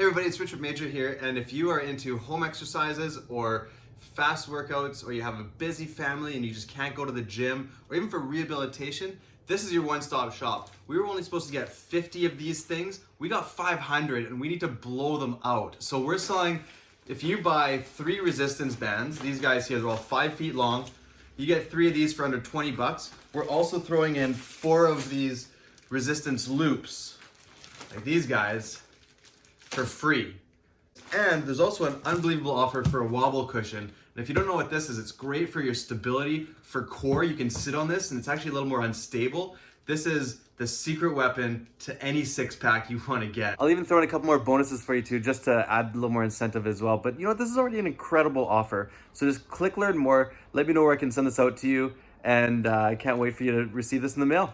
Hey everybody, it's Richard Major here, and if you are into home exercises or fast workouts, or you have a busy family and you just can't go to the gym, or even for rehabilitation, this is your one-stop shop. We were only supposed to get 50 of these things. We got 500 and we need to blow them out. So we're selling, if you buy 3 resistance bands, these guys here, they're all 5 feet long, you get 3 of these for under 20 bucks. We're also throwing in 4 of these resistance loops, like these guys, for free. And there's also an unbelievable offer for a wobble cushion. And if you don't know what this is, it's great for your stability for core. You can sit on this and it's actually a little more unstable. This is the secret weapon to any six-pack you want to get. I'll even throw in a couple more bonuses for you too, just to add a little more incentive as well. But you know what, this is already an incredible offer. So just click learn more, let me know where I can send this out to you, and I can't wait for you to receive this in the mail.